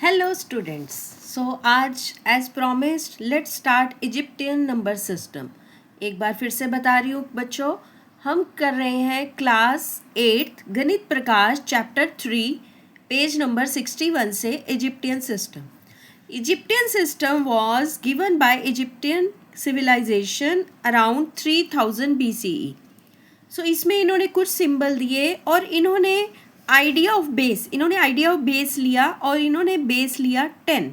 Hello students. आज as promised let's start Egyptian number system. एक बार फिर से बता रही हूँ बच्चों, हम कर रहे हैं क्लास 8 गणित प्रकाश चैप्टर 3 पेज नंबर 61 से Egyptian system. Egyptian system was given by Egyptian civilisation around 3000 BCE। इसमें इन्होंने कुछ सिंबल दिए और इन्होंने आइडिया ऑफ बेस लिया और इन्होंने बेस लिया 10।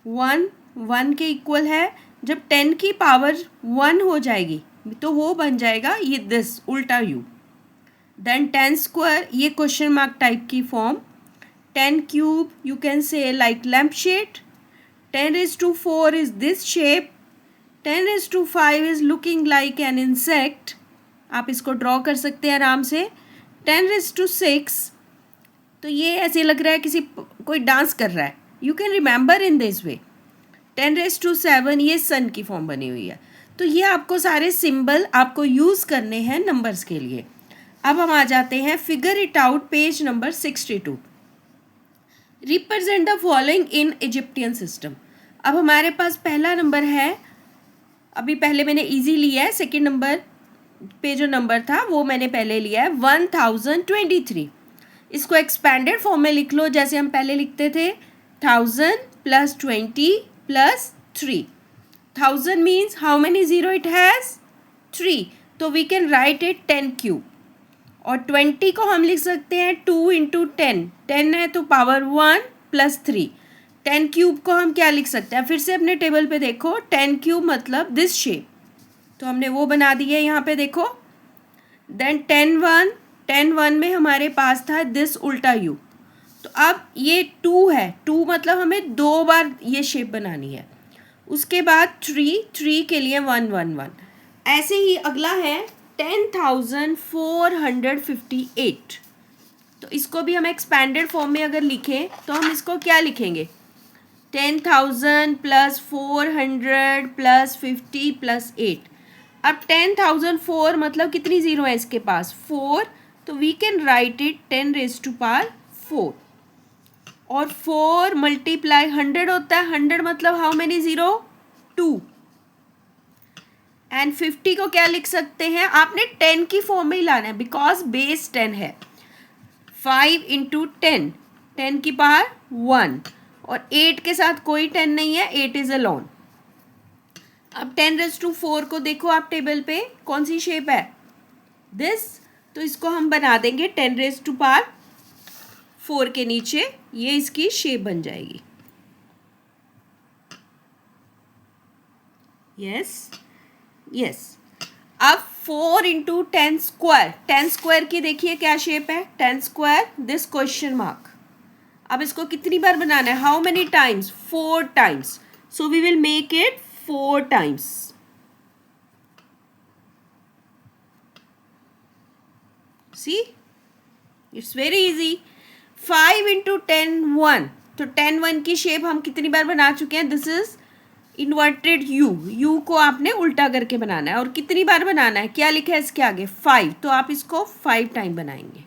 1 के इक्वल है। जब 10 की पावर 1 हो जाएगी तो वो बन जाएगा ये दिस उल्टा यू। देन 10 स्क्वायर, ये क्वेश्चन मार्क टाइप की form. 10 cube you can say like lamp shade. 10⁴ is this shape. 10⁵ is looking like an insect. आप इसको ड्रॉ कर सकते हैं आराम से। 10⁶, तो ये ऐसे लग रहा है कोई डांस कर रहा है। You can remember in this way. 10�7, ये सन की फॉर्म बनी हुई है। तो ये आपको सारे सिंबल आपको यूज़ करने हैं नंबर्स के लिए। अब हम आ जाते हैं figure it out page number 62। Represent the following in Egyptian system. अब हमारे पास पहला नंबर है, अभी पहले मैंने इजी लिया है, सेकेंड नंबर पे जो नंबर था वो मैंने पहले लिया है 1023। इसको एक्सपेंडेड फॉर्म में लिख लो, जैसे हम पहले लिखते थे 1000 + 20 + 3। 1000 means how many zero it has 3, तो we can write it 10 cube. और 20 को हम लिख सकते हैं 2 × 10। 10 है तो पावर 1 + 3। 10 क्यूब को हम क्या लिख सकते हैं, फिर से अपने टेबल पे देखो। 10 क्यूब मतलब दिस शेप, तो हमने वो बना दी है यहाँ पे देखो। देन 10 1 में हमारे पास था दिस उल्टा यू। तो अब ये 2 है, 2 मतलब हमें 2 बार ये शेप बनानी है। उसके बाद 3 के लिए 1 1 1। ऐसे ही अगला है 10,458। तो इसको भी हम एक्सपेंडेड फॉर्म में अगर लिखें तो हम इसको क्या लिखेंगे, 10,000 + 400 + 50 + 8। अब 10,004 मतलब कितनी ज़ीरो है इसके पास 4, तो वी कैन राइट इट 10⁴। और 4 × 100 होता है। 100 मतलब हाउ मेनी ज़ीरो 2। एंड 50 को क्या लिख सकते हैं, आपने 10 की फॉर्म में ही लाना है बिकॉज बेस 10 है। 5 × 10, 10 की पावर 1, और 8 के साथ कोई 10 नहीं है, 8 इज अलोन। अब 10⁴ को देखो आप टेबल पे, कौन सी शेप है दिस, तो इसको हम बना देंगे 10⁴ के नीचे ये इसकी शेप बन जाएगी। यस। अब 4 × 10 स्क्वायर, 10 स्क्वायर की देखिए क्या शेप है, 10 स्क्वायर दिस क्वेश्चन मार्क। अब इसको कितनी बार बनाना है, how many times 4 times, so we will make it 4 times. See it's very easy. 5 × 10 1, तो 10 1 की शेप हम कितनी बार बना चुके हैं, दिस इज इन्वर्टेड यू को आपने उल्टा करके बनाना है। और कितनी बार बनाना है, क्या लिखा है इसके आगे 5, तो आप इसको 5 टाइम बनाएंगे।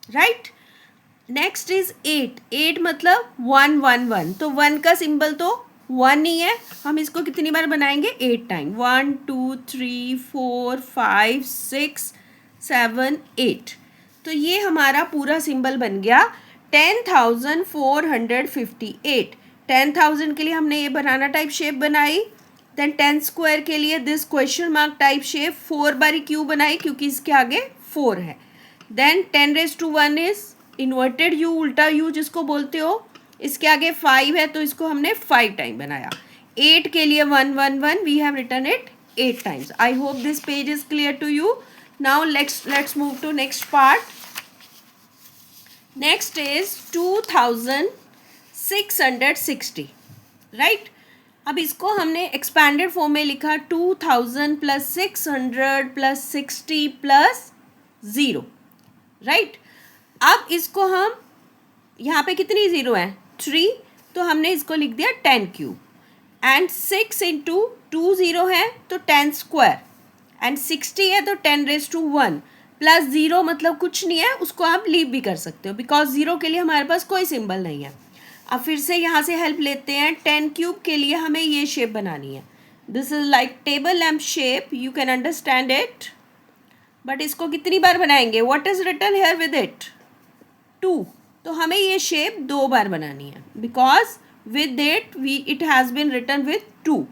राइट। नेक्स्ट इज 8 मतलब 1 1 1, तो 1 का सिंबल तो 1 ही है, हम इसको कितनी बार बनाएंगे 8 टाइम। 1 2 3 4 5 6 7 8, तो ये हमारा पूरा सिंबल बन गया 10,458। 10,000 के लिए हमने ये बनाना टाइप शेप बनाई। देन 10 स्क्वायर के लिए this question mark type shape 4 बारी क्यू बनाई क्योंकि इसके आगे 4 है। देन 10⁻1 इज इन्वर्टेड यू, उल्टा यू जिसको बोलते हो, इसके आगे 5 है तो इसको हमने 5 टाइम बनाया। 8 के लिए 1 1 1, we have written it 8 times. I hope this page is clear to you. Now let's move to next part. Next is 2660, right. अब इसको हमने एक्सपैंडेड फॉर्म में लिखा 2000 + 600 + 60 + 0, राइट। अब इसको हम, यहाँ पे कितनी ज़ीरो है 3, तो हमने इसको लिख दिया 10 क्यूब। एंड 6 × 2 0 है तो 10 स्क्वायर, एंड 60 है तो 10⁻1, प्लस ज़ीरो मतलब कुछ नहीं है, उसको आप लीव भी कर सकते हो बिकॉज ज़ीरो के लिए हमारे पास कोई सिंबल नहीं है. अब फिर से यहाँ से हेल्प लेते हैं. 10 क्यूब के लिए हमें ये शेप बनानी है. This is like table lamp shape, you can understand it. But इसको कितनी बार बनाएंगे? What is written here with it? 2. तो हमें ये शेप 2 बार बनानी है because with it has been written with 2.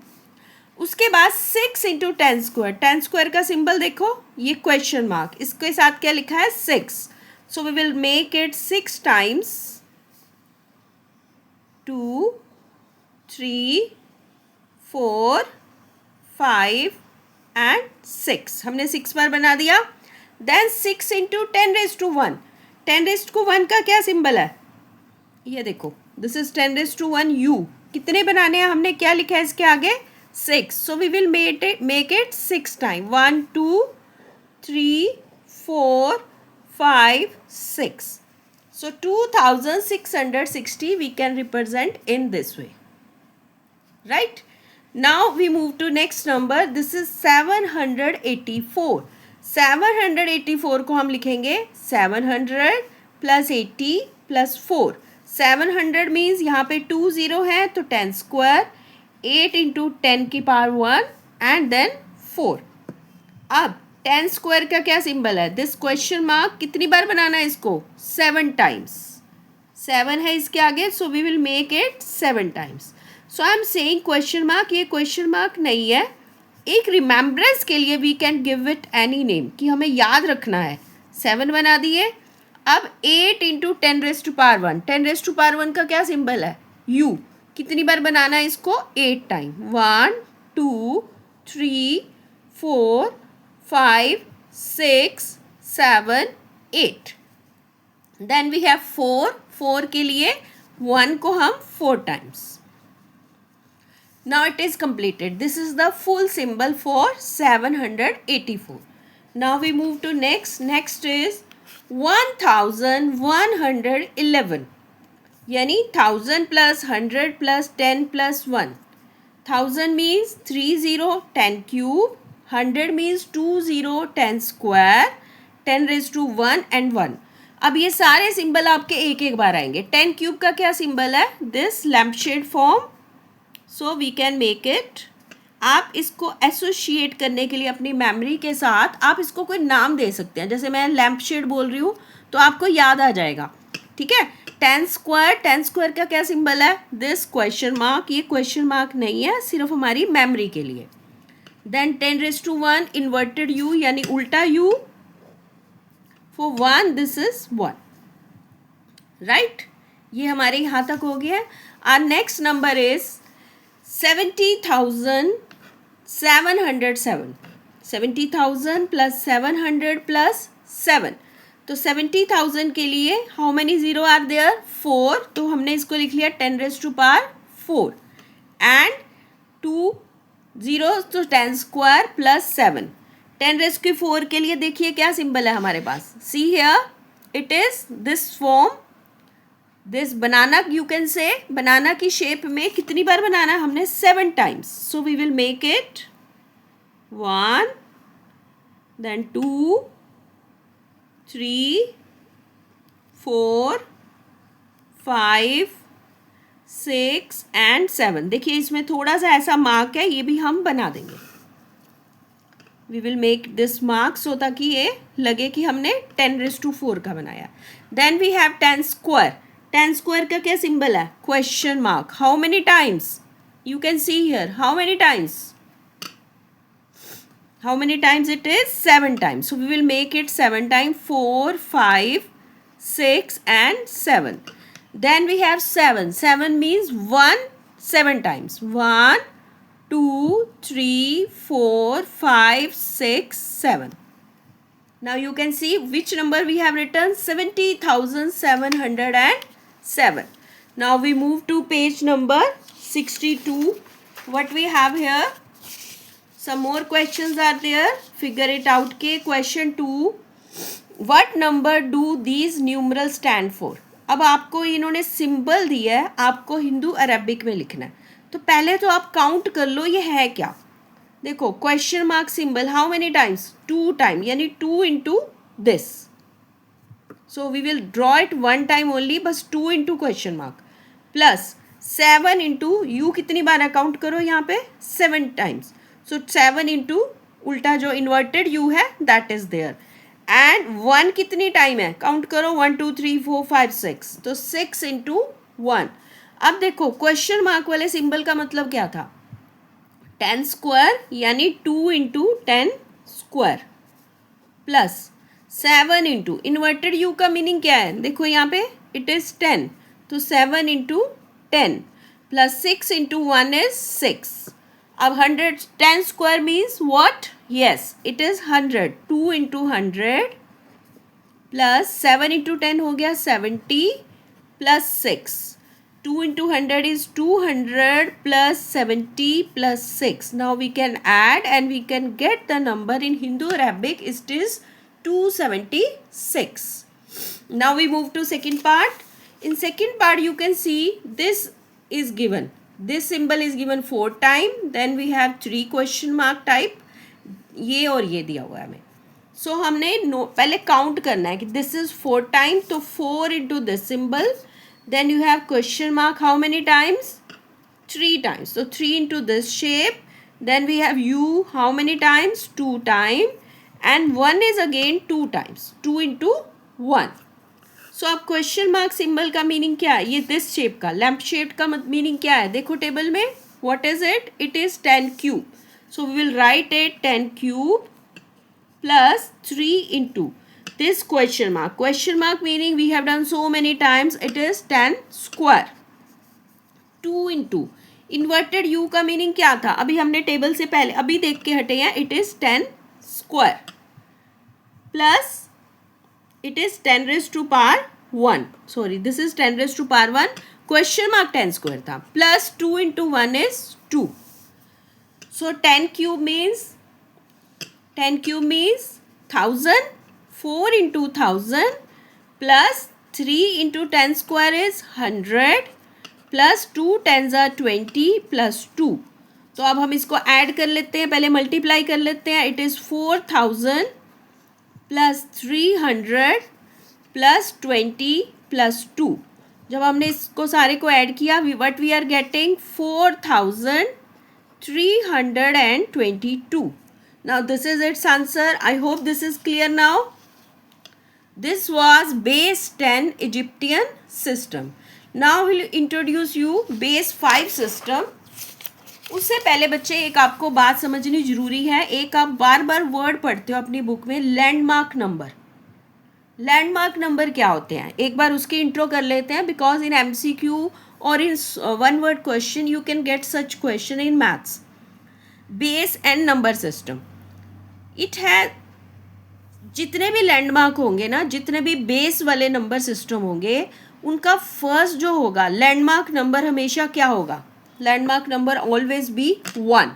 उसके बाद 6 इंटू 10 स्क्वायर. 10 स्क्वायर का सिंबल देखो, ये क्वेश्चन मार्क, इसके साथ क्या लिखा है? 6. So we will make it 6 times. 2, 3, 4, 5 and 6. हमने 6 बार बना दिया. Then 6 into 10⁻1. 10⁻1 का क्या सिंबल है? ये देखो, दिस इज 10⁻1 u. कितने बनाने हैं हमने? क्या लिखा है इसके आगे? 6. So we will make it 6 times. 1, 2, 3, 4, 5, 6. So 2660 we can represent in this way. Right? Now we move to next number. This is 784. 784 को हम लिखेंगे 700 plus 80 plus 4. 700 means यहाँ पे 2 0 है तो 10 square. 8 इंटू 10 की पावर 1 एंड देन 4. अब 10 स्क्वायर का क्या सिंबल है? This question mark. कितनी बार बनाना है इसको? 7 टाइम्स. 7 है इसके आगे, so we will make it 7 times. So I am saying question mark. ये क्वेश्चन मार्क नहीं है, एक रिमेम्बरेंस के लिए we can give it any name कि हमें याद रखना है. 7 बना दिए. अब 8 इंटू 10⁻1. 10⁻1 का क्या सिंबल है? u. कितनी बार बनाना है इसको? 8 टाइम. 1, 2, 3, 4, 5, 6, 7, 8. Then we have 4. 4 के लिए 1 को हम 4 times. Now it is completed. This is the full symbol for 784. Now we move to next. Next is 1111. यानी 1000 plus 100 plus 10 plus 1. 1000 means 30 10 cube. 100 means 20 10 square. 10⁻1 and 1. अब ये सारे सिंबल आपके एक एक बार आएंगे. 10 क्यूब का क्या सिंबल है? This lamp shade form. So we can make it. आप इसको एसोशिएट करने के लिए अपनी मेमोरी के साथ आप इसको कोई नाम दे सकते हैं. जैसे मैं लैम्प शेड बोल रही हूँ तो आपको याद आ जाएगा. ठीक है. 10 स्क्वायर. 10 स्क्वायर का क्या सिंबल है? This question mark. ये क्वेश्चन मार्क नहीं है, सिर्फ हमारी मेमोरी के लिए. देन 10⁻1 इन्वर्टेड u यानी उल्टा u. For 1 this is 1. Right. ये हमारे यहाँ तक हो गया है. Our next number is 70,707. 70,000 plus 700 plus 7. तो 70,000 के लिए how many zero are there? 4. तो हमने इसको लिख लिया 10⁻4 एंड 2 0 तो 10 स्क्वायर प्लस 7. 10⁻4 के लिए देखिए क्या सिंबल है हमारे पास. See here it is this form. This banana, you can say banana की शेप में कितनी बार बनाना है हमने? 7 times. So we will make it 1 then 2, 3, 4, 5, 6 and 7. देखिए इसमें थोड़ा सा ऐसा मार्क है, ये भी हम बना देंगे. We will make this mark so ताकि ये लगे कि हमने 10⁻4 का बनाया. Then we have 10 square. 10 square का क्या सिंबल है? Question mark. How many times? You can see here. How many times? How many times it is? 7 times. So we will make it 7 times. 4, 5, 6 and 7. Then we have 7. 7 means 1 7 times. 1, 2, 3, 4, 5, 6, 7. Now you can see which number we have written. 70,707. Now we move to page number 62. What we have here? Some more questions are there. Figure it out. K question 2. What number do these numerals stand for? अब आपको इन्होंने symbol दिया है, आपको Hindu Arabic में लिखना है. तो पहले तो आप काउंट कर लो ये है क्या. देखो question mark symbol how many times? 2 time यानी 2 into this. So we will draw it one time only, बस 2 into question mark plus 7 into u कितनी बार काउंट करो यहाँ पे 7 times. So 7 into उल्टा जो inverted u है that is there. And 1 कितनी टाइम है काउंट करो 1 2 3 4 5 6. तो 6 into 1. अब देखो क्वेश्चन मार्क वाले सिंबल का मतलब क्या था 10 स्क्वायर यानी 2 into 10 square plus 7 into inverted you का मीनिंग क्या है देखो यहाँ पे इट इज 10 तो 7 इंटू 10 प्लस 6 इंटू 1 इज 6. अब 10 square means what yes it is 100. 2 into 100 plus 7 into 10 हो गया 70 plus 6. 2 into 100 is 200 plus 70 plus 6. Now we can add and we can get the number in Hindu-Arabic. It is 276. Now we move to second part. In second part you can see this is given. This symbol is given 4 times. Then we have 3 question mark type. ये और ये दिया हुआ है हमें. So हमने पहले count करना है कि this is 4 times. तो 4 into this symbol. Then you have question mark how many times 3 times. So 3 into this shape. Then we have u how many times 2 times. And 1 is again 2 times. 2 into 1. So अब question mark symbol का meaning क्या है ये this shape का lamp shaped का meaning क्या है देखो टेबल में what is it it is 10 cube. So we will write it 10 cube plus 3 into this question mark meaning we have done so many times it is 10 square. 2 into inverted u का meaning क्या था अभी हमने table से पहले अभी देख के हटे हैं it is 10 square plus it is 10 raised to power 1 sorry this is 10 raised to power 1 question mark 10 square था plus 2 into 1 is 2. So 10 cube means 1000. 4 into 1000 plus 3 into 10 square is 100 plus 2 10s are 20 plus 2. तो अब हम इसको add कर लेते हैं पहले multiply कर लेते हैं it is 4000 plus 300 plus 20 plus 2. जब हमने इसको सारे को ऐड किया what we are getting 4322. Now this is its answer. I hope this is clear now. This was base 10 Egyptian system. Now we'll introduce you base 5 system. उससे पहले बच्चे एक आपको बात समझनी जरूरी है एक आप बार बार वर्ड पढ़ते हो अपनी बुक में लैंडमार्क नंबर. लैंडमार्क नंबर क्या होते हैं एक बार उसकी इंट्रो कर लेते हैं बिकॉज इन MCQ और in one word question you can get such question in maths. Base and number system it has जितने भी लैंडमार्क होंगे ना जितने भी बेस वाले नंबर सिस्टम होंगे उनका फर्स्ट जो होगा लैंडमार्क नंबर हमेशा क्या होगा लैंडमार्क नंबर ऑलवेज बी 1.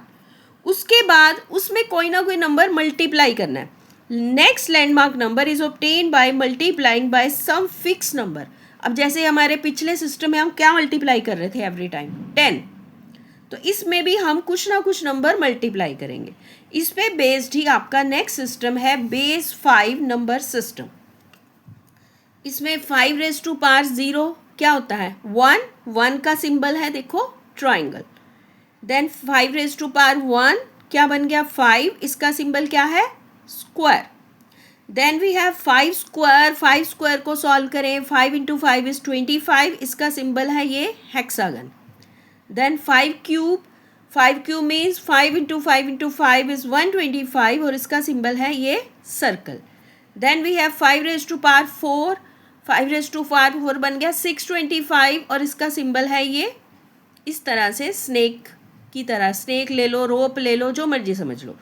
उसके बाद उसमें कोई ना कोई नंबर मल्टीप्लाई करना है. Next landmark number is obtain by multiplying by some fix number. अब जैसे हमारे पिछले सिस्टम में हम क्या मल्टीप्लाई कर रहे थे एवरी टाइम 10 तो इसमें भी हम कुछ ना कुछ नंबर मल्टीप्लाई करेंगे. इस पे बेस्ड ही आपका नेक्स्ट सिस्टम है बेस 5 नंबर सिस्टम. इसमें 5 रेज़ टू पावर 0 क्या होता है 1 का सिंबल है देखो triangle. Then 5 raise to power 1 क्या बन गया 5 इसका सिंबल क्या है square. Then we have 5 square को सॉल्व करें 5 इंटू 5 इज 25 इसका सिंबल है ये hexagon. Then 5 cube means 5 into 5 into 5 is 125 और इसका सिंबल है ये circle. Then we have 5 raise to power 4 5 raise to power 4 बन गया 625 और इसका सिंबल है ये इस तरह से स्नेक की तरह स्नेक ले लो रोप ले लो जो मर्जी समझ लो.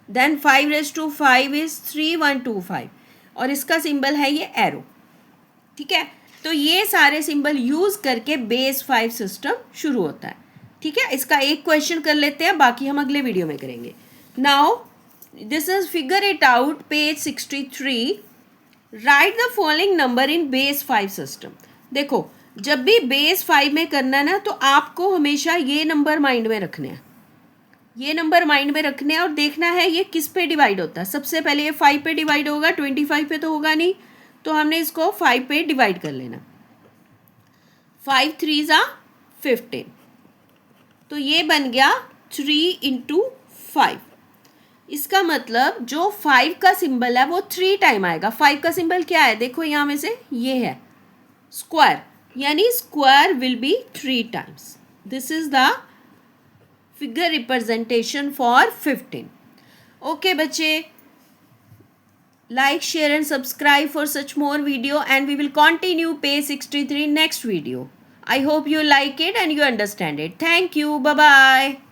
देन 5 रेज़ टू 5 इज 3125 और इसका सिंबल है ये एरो. ठीक है तो ये सारे सिंबल यूज़ करके बेस 5 सिस्टम शुरू होता है. ठीक है इसका एक क्वेश्चन कर लेते हैं बाकी हम अगले वीडियो में करेंगे. Now this is figure it out page 63. Right the following number in base 5 system. देखो जब भी बेस 5 में करना है ना तो आपको हमेशा ये नंबर माइंड में रखने हैं ये नंबर माइंड में रखने हैं और देखना है ये किस पे डिवाइड होता है। सबसे पहले ये 5 पे डिवाइड होगा, 25 पे तो होगा नहीं, तो हमने इसको 5 पे डिवाइड कर लेना। 5 3 ज़ा 15, तो ये बन गया 3 इंटू 5। इसका मतलब जो 5 का सिंबल है वो 3 टाइम आएगा। 5 का सिंबल क्या है, देखो यहाँ में से ये है स्क्वायर, यानी square will be 3 times. This is the figure representation for 15. Okay बच्चे, like, share and subscribe for such more video, and we will continue page 63 next video. I hope you like it and you understand it. Thank you. Bye bye.